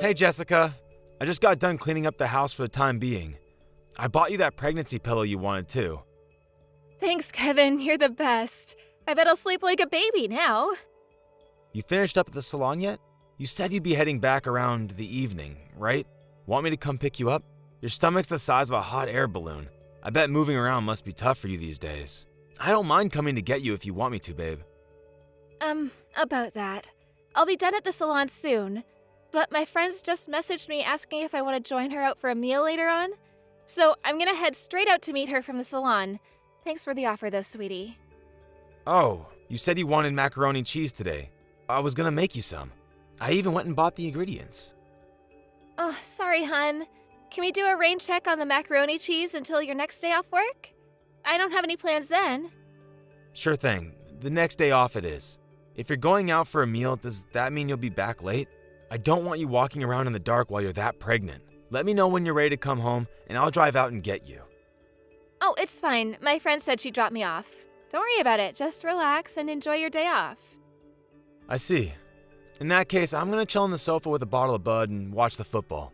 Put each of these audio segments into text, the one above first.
Hey Jessica, I just got done cleaning up the house for the time being. I bought you that pregnancy pillow you wanted too. Thanks, Kevin. You're the best. I bet I'll sleep like a baby now. You finished up at the salon yet? You said you'd be heading back around the evening, right? Want me to come pick you up? Your stomach's the size of a hot air balloon. I bet moving around must be tough for you these days. I don't mind coming to get you if you want me to, babe. About that. I'll be done at the salon soon, but my friends just messaged me asking if I want to join her out for a meal later on. So I'm gonna head straight out to meet her from the salon. Thanks for the offer though, sweetie. Oh, you said you wanted macaroni and cheese today. I was gonna make you some. I even went and bought the ingredients. Oh, sorry, hun. Can we do a rain check on the macaroni cheese until your next day off work? I don't have any plans then. Sure thing. The next day off it is. If you're going out for a meal, does that mean you'll be back late? I don't want you walking around in the dark while you're that pregnant. Let me know when you're ready to come home, and I'll drive out and get you. Oh, it's fine. My friend said she'd drop me off. Don't worry about it. Just relax and enjoy your day off. I see. In that case, I'm gonna chill on the sofa with a bottle of Bud and watch the football.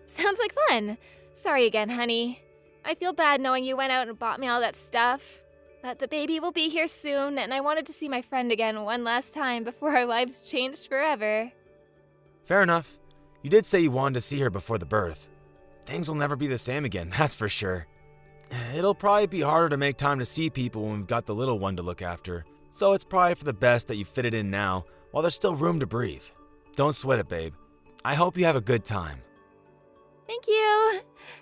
Sounds like fun. Sorry again, honey. I feel bad knowing you went out and bought me all that stuff. But the baby will be here soon, and I wanted to see my friend again one last time before our lives changed forever. Fair enough. You did say you wanted to see her before the birth. Things will never be the same again, that's for sure. It'll probably be harder to make time to see people when we've got the little one to look after, so it's probably for the best that you fit it in now while there's still room to breathe. Don't sweat it, babe. I hope you have a good time. Thank you.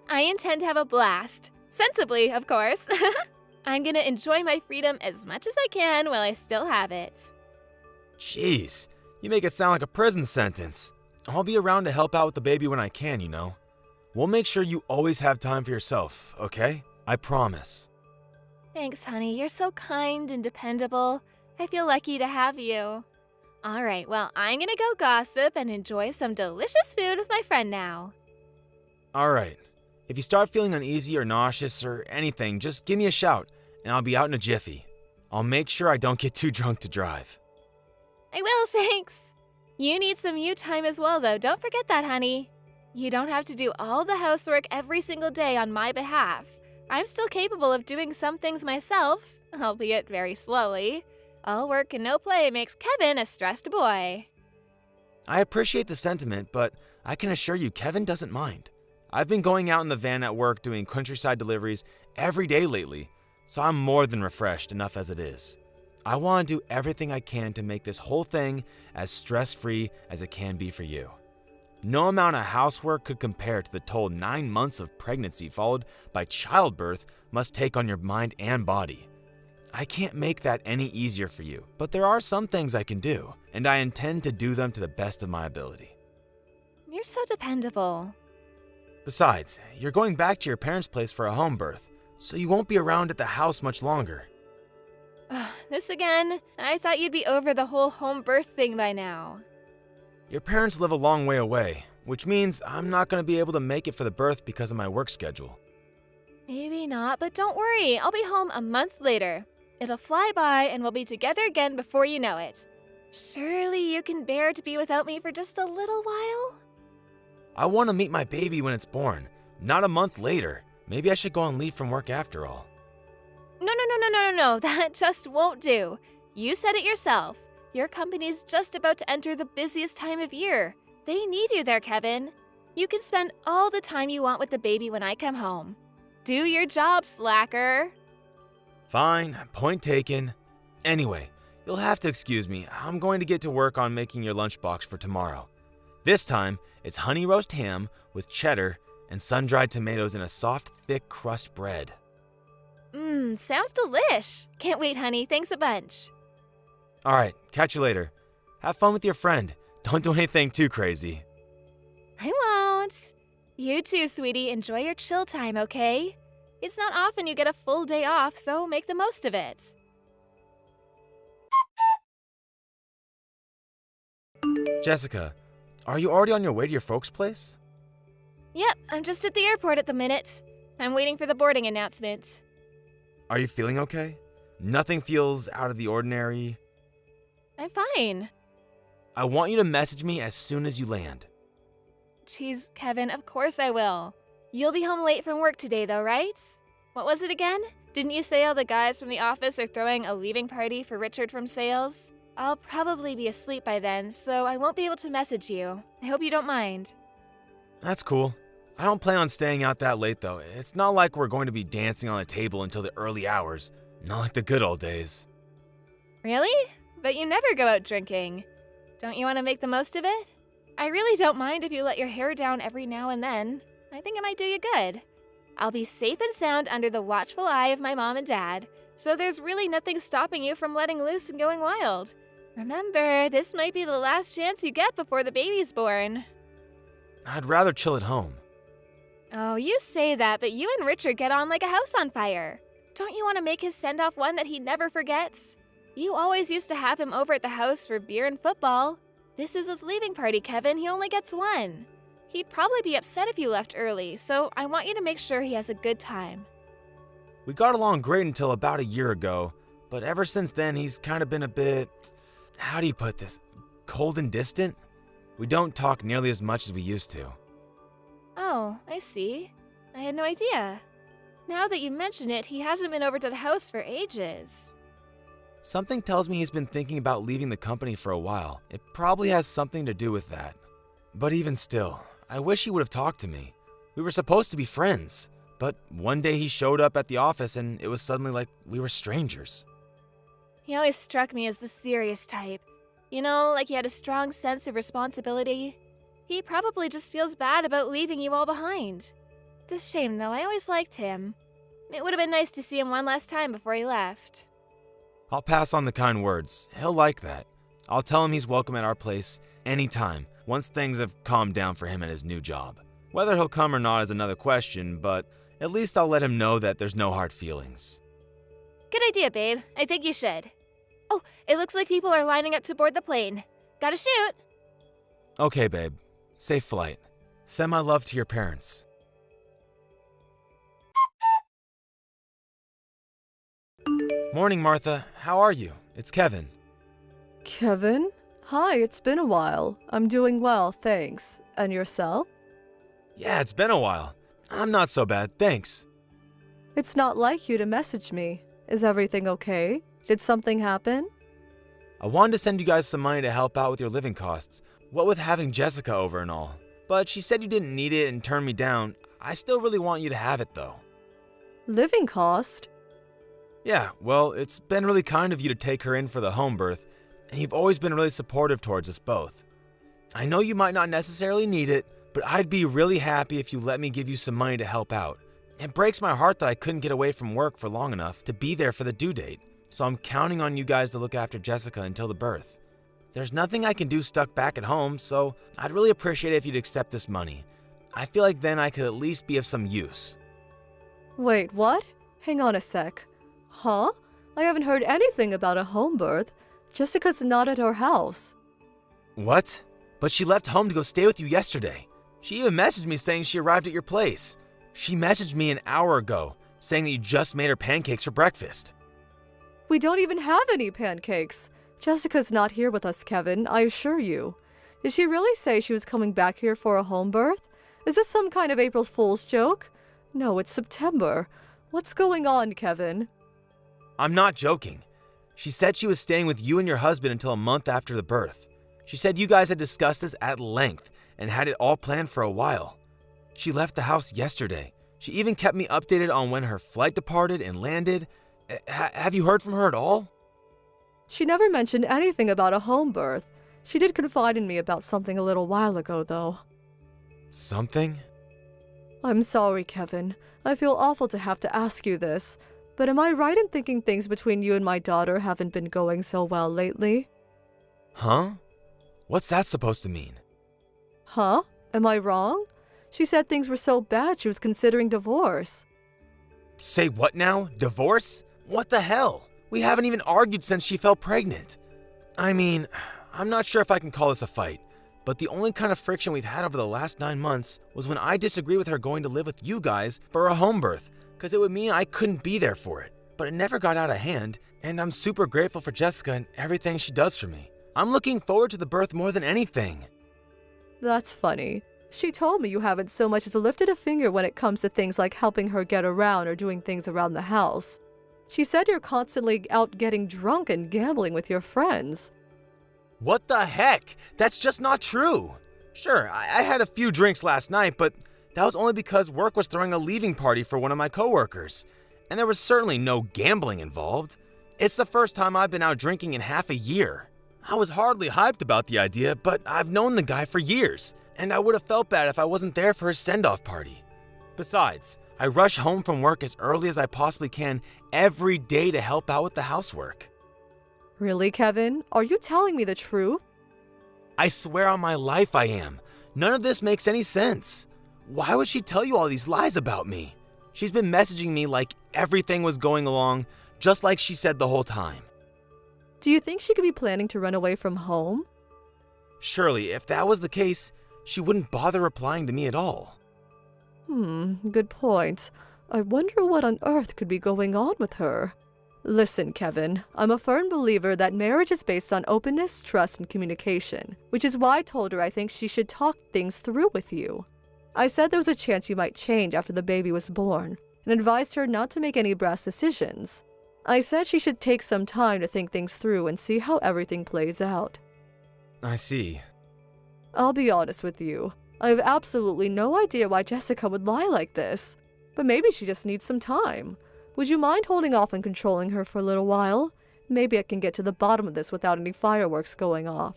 I intend to have a blast. Sensibly, of course. I'm gonna enjoy my freedom as much as I can while I still have it. Jeez, you make it sound like a prison sentence. I'll be around to help out with the baby when I can, you know. We'll make sure you always have time for yourself, okay? I promise. Thanks, honey. You're so kind and dependable. I feel lucky to have you. All right, well, I'm gonna go gossip and enjoy some delicious food with my friend now. All right. If you start feeling uneasy or nauseous or anything, just give me a shout, and I'll be out in a jiffy. I'll make sure I don't get too drunk to drive. I will, thanks. You need some you time as well, though. Don't forget that, honey. You don't have to do all the housework every single day on my behalf. I'm still capable of doing some things myself, albeit very slowly. All work and no play makes Kevin a stressed boy. I appreciate the sentiment, but I can assure you Kevin doesn't mind. I've been going out in the van at work doing countryside deliveries every day lately, so I'm more than refreshed enough as it is. I want to do everything I can to make this whole thing as stress-free as it can be for you. No amount of housework could compare to the toll 9 months of pregnancy followed by childbirth must take on your mind and body. I can't make that any easier for you, but there are some things I can do, and I intend to do them to the best of my ability. You're so dependable. Besides, you're going back to your parents' place for a home birth, so you won't be around at the house much longer. This again? I thought you'd be over the whole home birth thing by now. Your parents live a long way away, which means I'm not going to be able to make it for the birth because of my work schedule. Maybe not, but don't worry. I'll be home a month later. It'll fly by and we'll be together again before you know it. Surely you can bear to be without me for just a little while? I want to meet my baby when it's born, not a month later. Maybe I should go on leave from work after all. No. That just won't do. You said it yourself. Your company's just about to enter the busiest time of year. They need you there, Kevin. You can spend all the time you want with the baby when I come home. Do your job, slacker. Fine, point taken. Anyway, you'll have to excuse me. I'm going to get to work on making your lunchbox for tomorrow. This time, it's honey roast ham with cheddar and sun-dried tomatoes in a soft, thick crust bread. Sounds delish. Can't wait, honey. Thanks a bunch. All right, catch you later. Have fun with your friend. Don't do anything too crazy. I won't. You too, sweetie. Enjoy your chill time, okay? It's not often you get a full day off, so make the most of it. Jessica, are you already on your way to your folks' place? Yep, I'm just at the airport at the minute. I'm waiting for the boarding announcement. Are you feeling okay? Nothing feels out of the ordinary? I'm fine. I want you to message me as soon as you land. Jeez, Kevin, of course I will. You'll be home late from work today, though, right? What was it again? Didn't you say all the guys from the office are throwing a leaving party for Richard from sales? I'll probably be asleep by then, so I won't be able to message you. I hope you don't mind. That's cool. I don't plan on staying out that late, though. It's not like we're going to be dancing on the table until the early hours. Not like the good old days. Really? But you never go out drinking. Don't you want to make the most of it? I really don't mind if you let your hair down every now and then. I think it might do you good. I'll be safe and sound under the watchful eye of my mom and dad, so there's really nothing stopping you from letting loose and going wild. Remember, this might be the last chance you get before the baby's born. I'd rather chill at home. Oh, you say that, but you and Richard get on like a house on fire. Don't you want to make his send-off one that he never forgets? You always used to have him over at the house for beer and football. This is his leaving party, Kevin. He only gets one. He'd probably be upset if you left early, so I want you to make sure he has a good time. We got along great until about a year ago, but ever since then he's kind of been a bit, how do you put this, cold and distant? We don't talk nearly as much as we used to. Oh, I see. I had no idea. Now that you mention it, he hasn't been over to the house for ages. Something tells me he's been thinking about leaving the company for a while. It probably has something to do with that. But even still, I wish he would have talked to me. We were supposed to be friends, but one day he showed up at the office and it was suddenly like we were strangers. He always struck me as the serious type. You know, like he had a strong sense of responsibility. He probably just feels bad about leaving you all behind. It's a shame, though. I always liked him. It would have been nice to see him one last time before he left. I'll pass on the kind words. He'll like that. I'll tell him he's welcome at our place anytime, once things have calmed down for him at his new job. Whether he'll come or not is another question, but at least I'll let him know that there's no hard feelings. Good idea, babe. I think you should. Oh, it looks like people are lining up to board the plane. Gotta shoot! Okay, babe. Safe flight. Send my love to your parents. Morning, Martha. How are you? It's Kevin. Kevin? Hi, it's been a while. I'm doing well, thanks. And yourself? Yeah, it's been a while. I'm not so bad, thanks. It's not like you to message me. Is everything okay? Did something happen? I wanted to send you guys some money to help out with your living costs, what with having Jessica over and all. But she said you didn't need it and turned me down. I still really want you to have it, though. Living cost? Yeah, well, it's been really kind of you to take her in for the home birth, and you've always been really supportive towards us both. I know you might not necessarily need it, but I'd be really happy if you let me give you some money to help out. It breaks my heart that I couldn't get away from work for long enough to be there for the due date, so I'm counting on you guys to look after Jessica until the birth. There's nothing I can do stuck back at home, so I'd really appreciate it if you'd accept this money. I feel like then I could at least be of some use. Wait, what? Hang on a sec. Huh? I haven't heard anything about a home birth. Jessica's not at our house. What? But she left home to go stay with you yesterday. She even messaged me saying she arrived at your place. She messaged me an hour ago, saying that you just made her pancakes for breakfast. We don't even have any pancakes. Jessica's not here with us, Kevin, I assure you. Did she really say she was coming back here for a home birth? Is this some kind of April Fool's joke? No, it's September. What's going on, Kevin? I'm not joking. She said she was staying with you and your husband until a month after the birth. She said you guys had discussed this at length and had it all planned for a while. She left the house yesterday. She even kept me updated on when her flight departed and landed. Have you heard from her at all? She never mentioned anything about a home birth. She did confide in me about something a little while ago, though. Something? I'm sorry, Kevin. I feel awful to have to ask you this, but am I right in thinking things between you and my daughter haven't been going so well lately? Huh? What's that supposed to mean? Huh? Am I wrong? She said things were so bad she was considering divorce. Say what now? Divorce? What the hell? We haven't even argued since she fell pregnant. I mean, I'm not sure if I can call this a fight, but the only kind of friction we've had over the last 9 months was when I disagreed with her going to live with you guys for a home birth, because it would mean I couldn't be there for it. But it never got out of hand, and I'm super grateful for Jessica and everything she does for me. I'm looking forward to the birth more than anything. That's funny. She told me you haven't so much as lifted a finger when it comes to things like helping her get around or doing things around the house. She said you're constantly out getting drunk and gambling with your friends. What the heck? That's just not true. Sure, I had a few drinks last night, but that was only because work was throwing a leaving party for one of my coworkers. And there was certainly no gambling involved. It's the first time I've been out drinking in half a year. I was hardly hyped about the idea, but I've known the guy for years, and I would have felt bad if I wasn't there for his send-off party. Besides, I rush home from work as early as I possibly can every day to help out with the housework. Really, Kevin? Are you telling me the truth? I swear on my life I am. None of this makes any sense. Why would she tell you all these lies about me? She's been messaging me like everything was going along, just like she said the whole time. Do you think she could be planning to run away from home? Surely, if that was the case, she wouldn't bother replying to me at all. Good point. I wonder what on earth could be going on with her. Listen, Kevin, I'm a firm believer that marriage is based on openness, trust, and communication, which is why I told her I think she should talk things through with you. I said there was a chance you might change after the baby was born, and advised her not to make any brash decisions. I said she should take some time to think things through and see how everything plays out. I see. I'll be honest with you. I have absolutely no idea why Jessica would lie like this, but maybe she just needs some time. Would you mind holding off on controlling her for a little while? Maybe I can get to the bottom of this without any fireworks going off.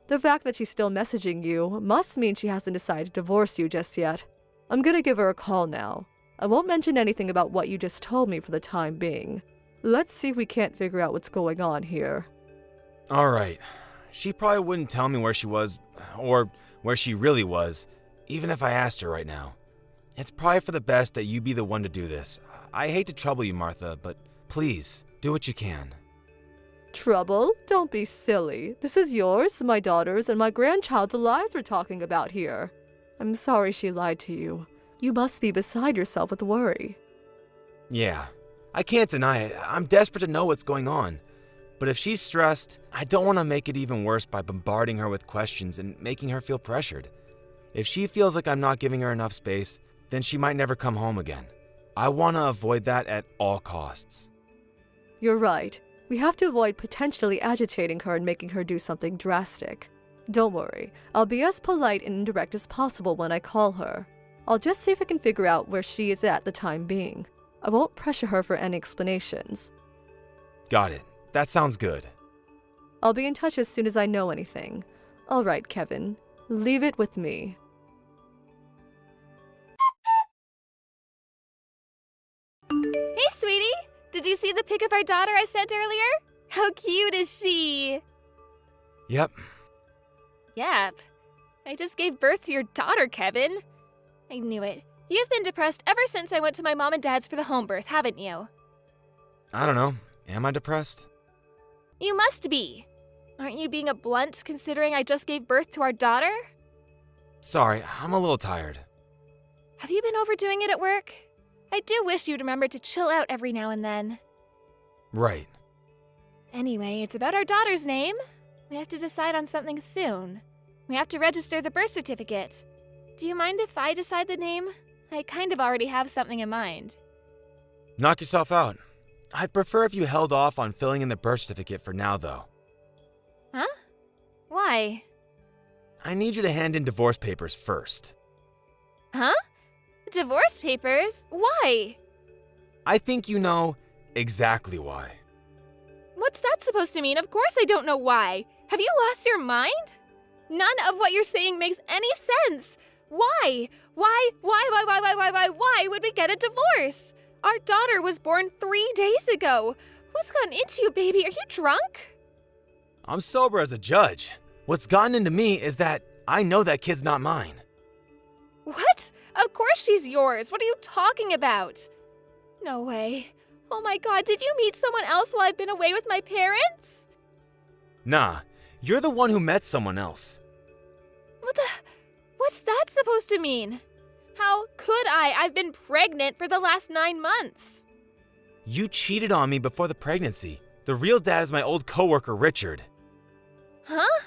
The fact that she's still messaging you must mean she hasn't decided to divorce you just yet. I'm gonna give her a call now. I won't mention anything about what you just told me for the time being. Let's see if we can't figure out what's going on here. All right. She probably wouldn't tell me where she was, or where she really was, even if I asked her right now. It's probably for the best that you be the one to do this. I hate to trouble you, Martha, but please, do what you can. Trouble? Don't be silly. This is yours, my daughter's, and my grandchild's lives we're talking about here. I'm sorry she lied to you. You must be beside yourself with worry. Yeah, I can't deny it. I'm desperate to know what's going on. But if she's stressed, I don't want to make it even worse by bombarding her with questions and making her feel pressured. If she feels like I'm not giving her enough space, then she might never come home again. I want to avoid that at all costs. You're right. We have to avoid potentially agitating her and making her do something drastic. Don't worry. I'll be as polite and indirect as possible when I call her. I'll just see if I can figure out where she is at the time being. I won't pressure her for any explanations. Got it. That sounds good. I'll be in touch as soon as I know anything. All right, Kevin. Leave it with me. Hey, sweetie! Did you see the pic of our daughter I sent earlier? How cute is she? Yep. Yep. I just gave birth to your daughter, Kevin. I knew it. You've been depressed ever since I went to my mom and dad's for the home birth, haven't you? I don't know. Am I depressed? You must be. Aren't you being a blunt considering I just gave birth to our daughter? Sorry, I'm a little tired. Have you been overdoing it at work? I do wish you'd remember to chill out every now and then. Right. Anyway, it's about our daughter's name. We have to decide on something soon. We have to register the birth certificate. Do you mind if I decide the name? I kind of already have something in mind. Knock yourself out. I'd prefer if you held off on filling in the birth certificate for now, though. Huh? Why? I need you to hand in divorce papers first. Huh? Divorce papers? Why? I think you know exactly why. What's that supposed to mean? Of course I don't know why. Have you lost your mind? None of what you're saying makes any sense. Why? Why would we get a divorce? Our daughter was born 3 days ago. What's gotten into you, baby? Are you drunk? I'm sober as a judge. What's gotten into me is that I know that kid's not mine. What? Of course she's yours. What are you talking about? No way. Oh my god, did you meet someone else while I've been away with my parents? Nah, you're the one who met someone else. What's that supposed to mean? How could I? I've been pregnant for the last 9 months. You cheated on me before the pregnancy. The real dad is my old coworker, Richard. Huh?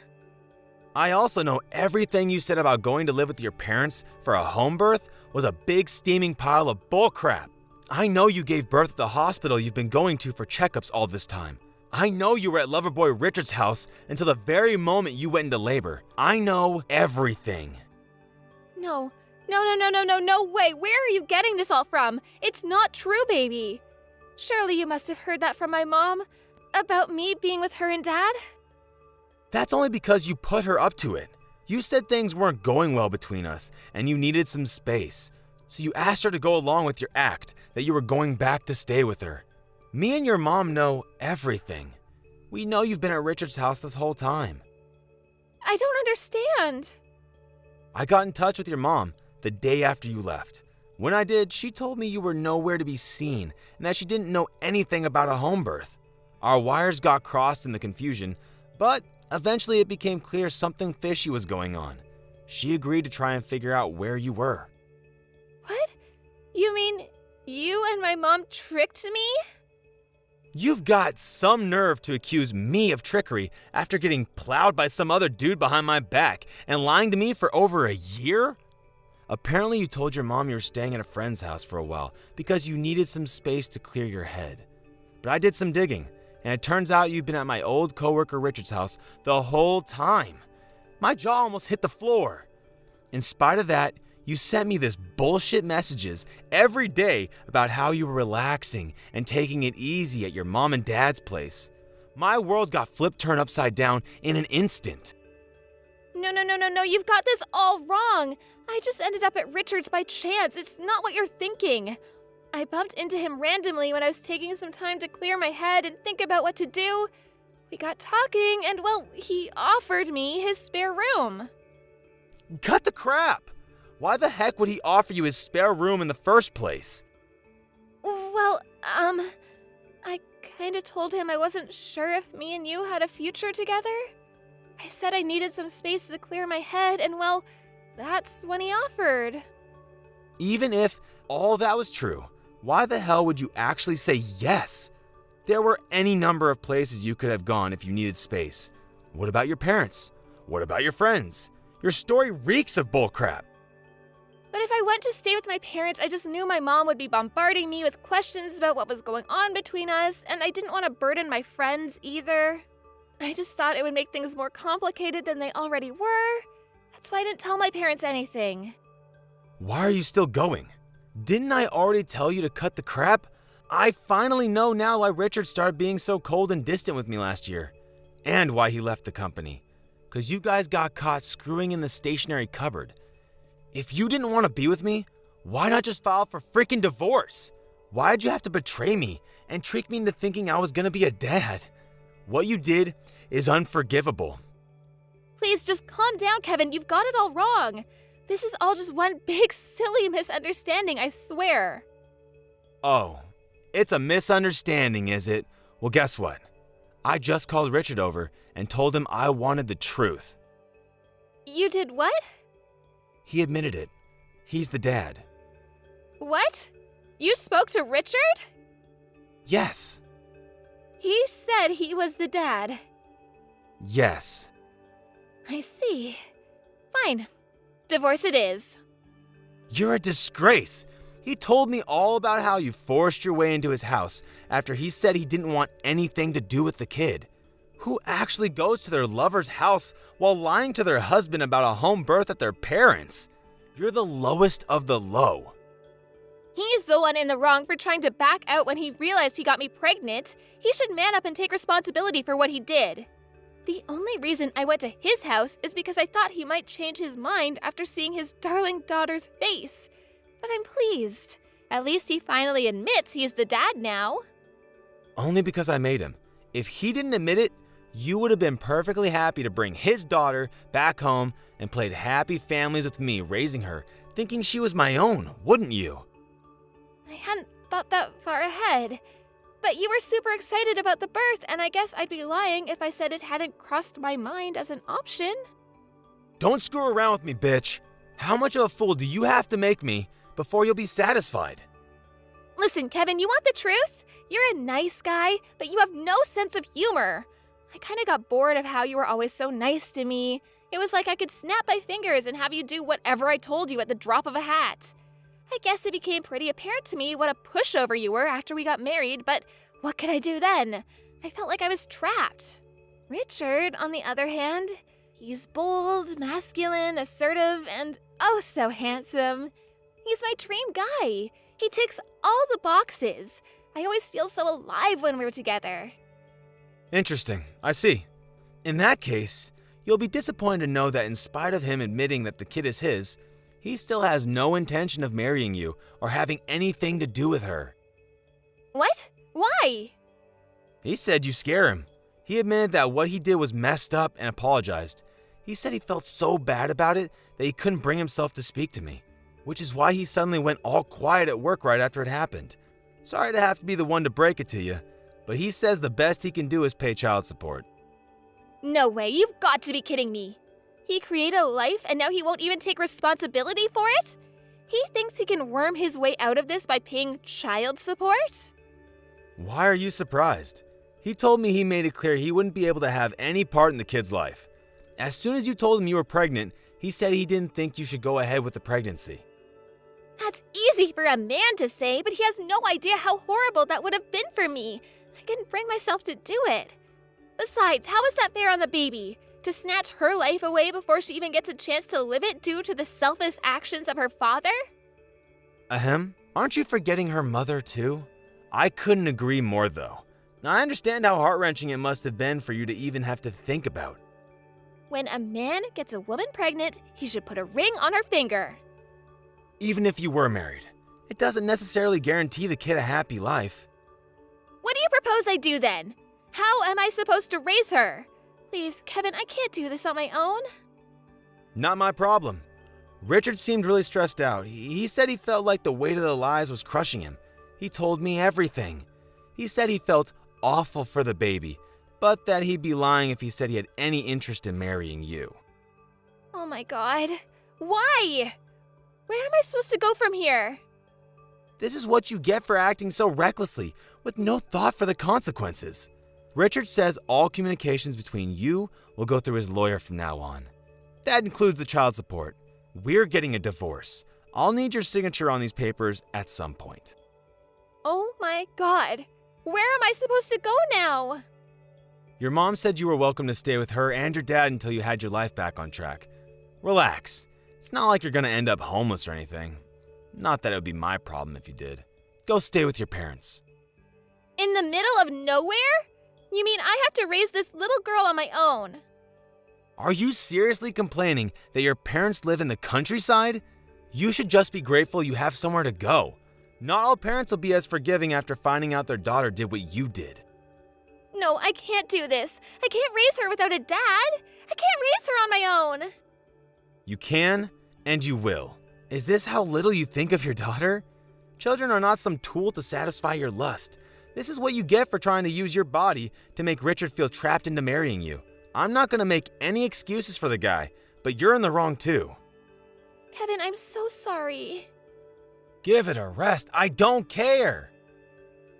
I also know everything you said about going to live with your parents for a home birth was a big steaming pile of bullcrap. I know you gave birth at the hospital you've been going to for checkups all this time. I know you were at Loverboy Richard's house until the very moment you went into labor. I know everything. No way. Where are you getting this all from? It's not true, baby. Surely you must have heard that from my mom about me being with her and Dad? That's only because you put her up to it. You said things weren't going well between us and you needed some space. So you asked her to go along with your act that you were going back to stay with her. Me and your mom know everything. We know you've been at Richard's house this whole time. I don't understand. I got in touch with your mom the day after you left. When I did, she told me you were nowhere to be seen and that she didn't know anything about a home birth. Our wires got crossed in the confusion, but eventually it became clear something fishy was going on. She agreed to try and figure out where you were. What? You mean you and my mom tricked me? You've got some nerve to accuse me of trickery after getting plowed by some other dude behind my back and lying to me for over a year? Apparently you told your mom you were staying at a friend's house for a while because you needed some space to clear your head. But I did some digging, and it turns out you've been at my old coworker Richard's house the whole time. My jaw almost hit the floor. In spite of that, you sent me this bullshit messages every day about how you were relaxing and taking it easy at your mom and dad's place. My world got flipped turned upside down in an instant. No, you've got this all wrong. I just ended up at Richard's by chance. It's not what you're thinking. I bumped into him randomly when I was taking some time to clear my head and think about what to do. We got talking and, well, he offered me his spare room. Cut the crap! Why the heck would he offer you his spare room in the first place? Well, I kinda told him I wasn't sure if me and you had a future together. I said I needed some space to clear my head, and well, that's when he offered. Even if all that was true, why the hell would you actually say yes? There were any number of places you could have gone if you needed space. What about your parents? What about your friends? Your story reeks of bullcrap. But if I went to stay with my parents, I just knew my mom would be bombarding me with questions about what was going on between us, and I didn't want to burden my friends either. I just thought it would make things more complicated than they already were. That's why I didn't tell my parents anything. Why are you still going? Didn't I already tell you to cut the crap? I finally know now why Richard started being so cold and distant with me last year. And why he left the company. 'Cause you guys got caught screwing in the stationery cupboard. If you didn't want to be with me, why not just file for freaking divorce? Why'd you have to betray me and trick me into thinking I was gonna be a dad? What you did is unforgivable. Please just calm down, Kevin. You've got it all wrong. This is all just one big silly misunderstanding, I swear. Oh, it's a misunderstanding, is it? Well, guess what? I just called Richard over and told him I wanted the truth. You did what? He admitted it. He's the dad. What? You spoke to Richard? Yes. He said he was the dad. Yes. I see. Fine. Divorce it is. You're a disgrace. He told me all about how you forced your way into his house after he said he didn't want anything to do with the kid. Who actually goes to their lover's house while lying to their husband about a home birth at their parents'? You're the lowest of the low. He's the one in the wrong for trying to back out when he realized he got me pregnant. He should man up and take responsibility for what he did. The only reason I went to his house is because I thought he might change his mind after seeing his darling daughter's face. But I'm pleased. At least he finally admits he's the dad now. Only because I made him. If he didn't admit it, you would have been perfectly happy to bring his daughter back home and played happy families with me raising her, thinking she was my own, wouldn't you? I hadn't thought that far ahead. But you were super excited about the birth, and I guess I'd be lying if I said it hadn't crossed my mind as an option. Don't screw around with me, bitch. How much of a fool do you have to make me before you'll be satisfied? Listen, Kevin, you want the truth? You're a nice guy, but you have no sense of humor. I kind of got bored of how you were always so nice to me. It was like I could snap my fingers and have you do whatever I told you at the drop of a hat. I guess it became pretty apparent to me what a pushover you were after we got married, but what could I do then? I felt like I was trapped. Richard, on the other hand, he's bold, masculine, assertive, and oh so handsome. He's my dream guy. He ticks all the boxes. I always feel so alive when we're together. Interesting. I see. In that case, you'll be disappointed to know that in spite of him admitting that the kid is his, he still has no intention of marrying you or having anything to do with her. What? Why? He said you scare him. He admitted that what he did was messed up and apologized. He said he felt so bad about it that he couldn't bring himself to speak to me, which is why he suddenly went all quiet at work right after it happened. Sorry to have to be the one to break it to you, but he says the best he can do is pay child support. No way, you've got to be kidding me. He created a life and now he won't even take responsibility for it? He thinks he can worm his way out of this by paying child support? Why are you surprised? He told me he made it clear he wouldn't be able to have any part in the kid's life. As soon as you told him you were pregnant, he said he didn't think you should go ahead with the pregnancy. That's easy for a man to say, but he has no idea how horrible that would have been for me. I couldn't bring myself to do it. Besides, how is that fair on the baby? To snatch her life away before she even gets a chance to live it due to the selfish actions of her father? Ahem, aren't you forgetting her mother too? I couldn't agree more though. I understand how heart-wrenching it must have been for you to even have to think about. When a man gets a woman pregnant, he should put a ring on her finger. Even if you were married, it doesn't necessarily guarantee the kid a happy life. What do you propose I do then? How am I supposed to raise her? Please, Kevin, I can't do this on my own. Not my problem. Richard seemed really stressed out. He said he felt like the weight of the lies was crushing him. He told me everything. He said he felt awful for the baby, but that he'd be lying if he said he had any interest in marrying you. Oh my god. Why? Where am I supposed to go from here? This is what you get for acting so recklessly, with no thought for the consequences. Richard says all communications between you will go through his lawyer from now on. That includes the child support. We're getting a divorce. I'll need your signature on these papers at some point. Oh my god. Where am I supposed to go now? Your mom said you were welcome to stay with her and your dad until you had your life back on track. Relax. It's not like you're gonna end up homeless or anything. Not that it would be my problem if you did. Go stay with your parents. In the middle of nowhere? You mean I have to raise this little girl on my own? Are you seriously complaining that your parents live in the countryside? You should just be grateful you have somewhere to go. Not all parents will be as forgiving after finding out their daughter did what you did. No, I can't do this. I can't raise her without a dad. I can't raise her on my own. You can, and you will. Is this how little you think of your daughter? Children are not some tool to satisfy your lust. This is what you get for trying to use your body to make Richard feel trapped into marrying you. I'm not gonna make any excuses for the guy, but you're in the wrong too. Kevin, I'm so sorry. Give it a rest. I don't care.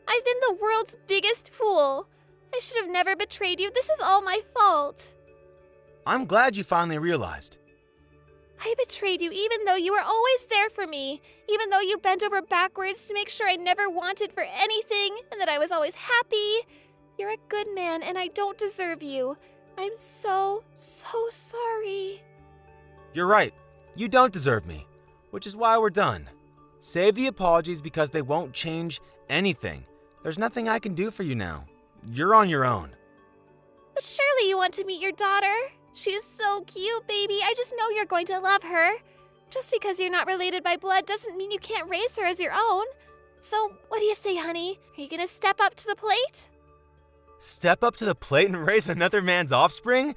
I've been the world's biggest fool. I should have never betrayed you. This is all my fault. I'm glad you finally realized. I betrayed you even though you were always there for me, even though you bent over backwards to make sure I never wanted for anything and that I was always happy. You're a good man and I don't deserve you. I'm so sorry. You're right. You don't deserve me, which is why we're done. Save the apologies because they won't change anything. There's nothing I can do for you now. You're on your own. But surely you want to meet your daughter. She's so cute, baby. I just know you're going to love her. Just because you're not related by blood doesn't mean you can't raise her as your own. So, what do you say, honey? Are you gonna step up to the plate? Step up to the plate and raise another man's offspring?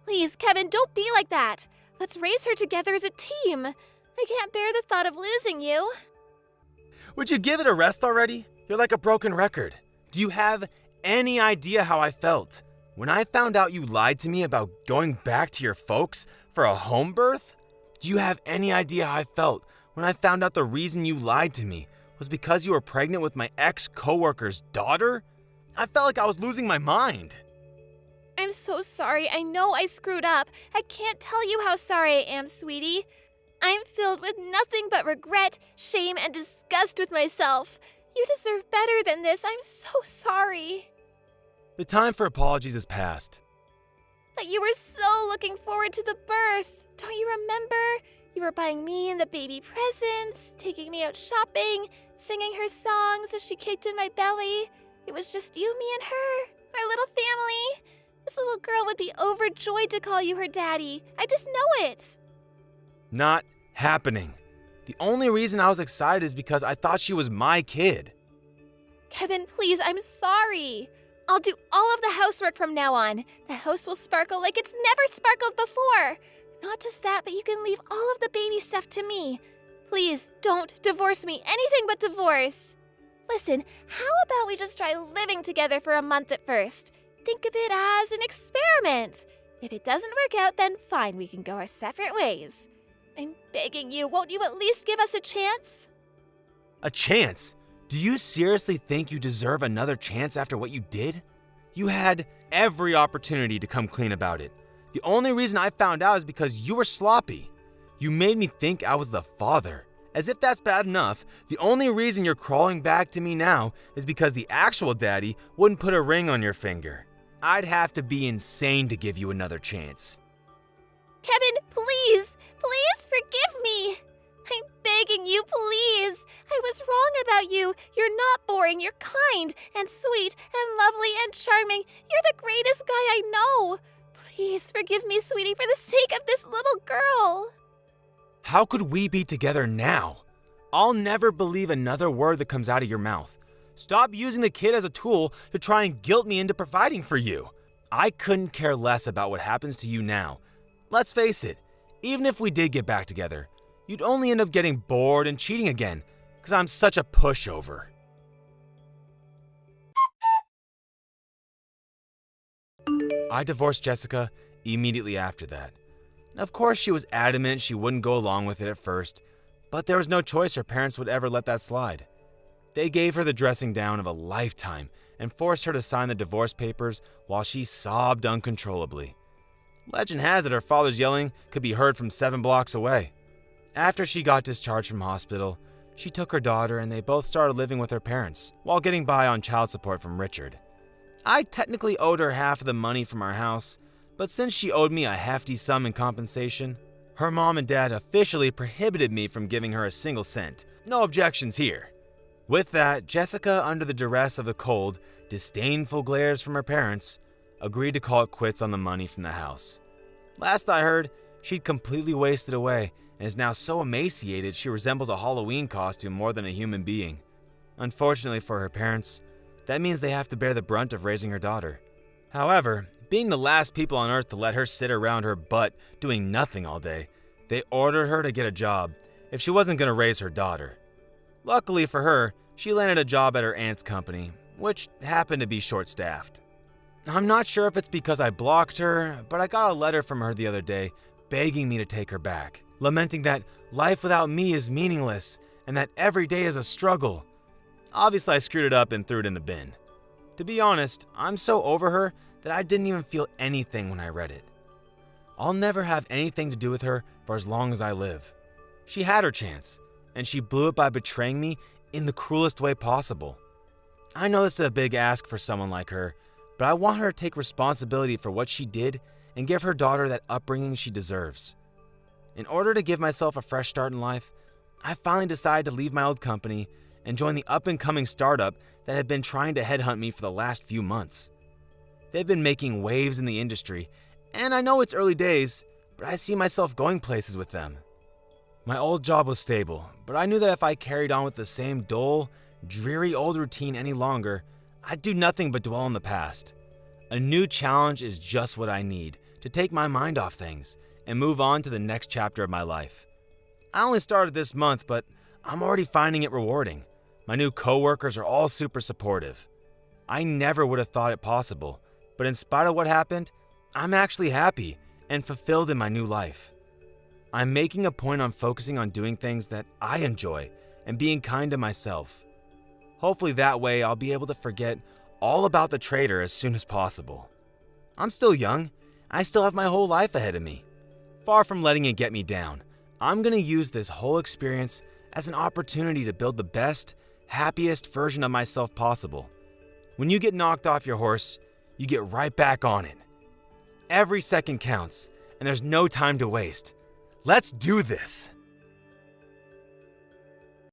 Please, Kevin, don't be like that. Let's raise her together as a team. I can't bear the thought of losing you. Would you give it a rest already? You're like a broken record. Do you have any idea how I felt when I found out you lied to me about going back to your folks for a home birth? Do you have any idea how I felt when I found out the reason you lied to me was because you were pregnant with my ex-coworker's daughter? I felt like I was losing my mind. I'm so sorry. I know I screwed up. I can't tell you how sorry I am, sweetie. I'm filled with nothing but regret, shame, and disgust with myself. You deserve better than this. I'm so sorry. The time for apologies is past. But you were so looking forward to the birth. Don't you remember? You were buying me and the baby presents, taking me out shopping, singing her songs as she kicked in my belly. It was just you, me, and her, our little family. This little girl would be overjoyed to call you her daddy. I just know it. Not happening. The only reason I was excited is because I thought she was my kid. Kevin, please, I'm sorry. I'll do all of the housework from now on. The house will sparkle like it's never sparkled before. Not just that, but you can leave all of the baby stuff to me. Please, don't divorce me. Anything but divorce. Listen, how about we just try living together for a month at first? Think of it as an experiment. If it doesn't work out, then fine, we can go our separate ways. I'm begging you, won't you at least give us a chance? A chance? Do you seriously think you deserve another chance after what you did? You had every opportunity to come clean about it. The only reason I found out is because you were sloppy. You made me think I was the father. As if that's bad enough, the only reason you're crawling back to me now is because the actual daddy wouldn't put a ring on your finger. I'd have to be insane to give you another chance. Kevin, please, please forgive me. I'm begging you, please. I was wrong about you. You're not boring. You're kind and sweet and lovely and charming. You're the greatest guy I know. Please forgive me, sweetie, for the sake of this little girl. How could we be together now? I'll never believe another word that comes out of your mouth. Stop using the kid as a tool to try and guilt me into providing for you. I couldn't care less about what happens to you now. Let's face it, even if we did get back together, you'd only end up getting bored and cheating again, because I'm such a pushover. I divorced Jessica immediately after that. Of course, she was adamant she wouldn't go along with it at first, but there was no choice her parents would ever let that slide. They gave her the dressing down of a lifetime and forced her to sign the divorce papers while she sobbed uncontrollably. Legend has it her father's yelling could be heard from 7 blocks away. After she got discharged from hospital, she took her daughter and they both started living with her parents while getting by on child support from Richard. I technically owed her half of the money from our house, but since she owed me a hefty sum in compensation, her mom and dad officially prohibited me from giving her a single cent. No objections here. With that, Jessica, under the duress of the cold, disdainful glares from her parents, agreed to call it quits on the money from the house. Last I heard, she'd completely wasted away and is now so emaciated she resembles a Halloween costume more than a human being. Unfortunately for her parents, that means they have to bear the brunt of raising her daughter. However, being the last people on earth to let her sit around her butt doing nothing all day, they ordered her to get a job if she wasn't going to raise her daughter. Luckily for her, she landed a job at her aunt's company, which happened to be short-staffed. I'm not sure if it's because I blocked her, but I got a letter from her the other day begging me to take her back, lamenting that life without me is meaningless and that every day is a struggle. Obviously, I screwed it up and threw it in the bin. To be honest, I'm so over her that I didn't even feel anything when I read it. I'll never have anything to do with her for as long as I live. She had her chance, and she blew it by betraying me in the cruelest way possible. I know this is a big ask for someone like her, but I want her to take responsibility for what she did and give her daughter that upbringing she deserves. In order to give myself a fresh start in life, I finally decided to leave my old company and join the up-and-coming startup that had been trying to headhunt me for the last few months. They've been making waves in the industry, and I know it's early days, but I see myself going places with them. My old job was stable, but I knew that if I carried on with the same dull, dreary old routine any longer, I'd do nothing but dwell on the past. A new challenge is just what I need to take my mind off things and move on to the next chapter of my life. I only started this month, but I'm already finding it rewarding. My new coworkers are all super supportive. I never would have thought it possible, but in spite of what happened, I'm actually happy and fulfilled in my new life. I'm making a point on focusing on doing things that I enjoy and being kind to myself. Hopefully that way I'll be able to forget all about the traitor as soon as possible. I'm still young. I still have my whole life ahead of me. Far from letting it get me down, I'm gonna use this whole experience as an opportunity to build the best, happiest version of myself possible. When you get knocked off your horse, you get right back on it. Every second counts, and there's no time to waste. Let's do this!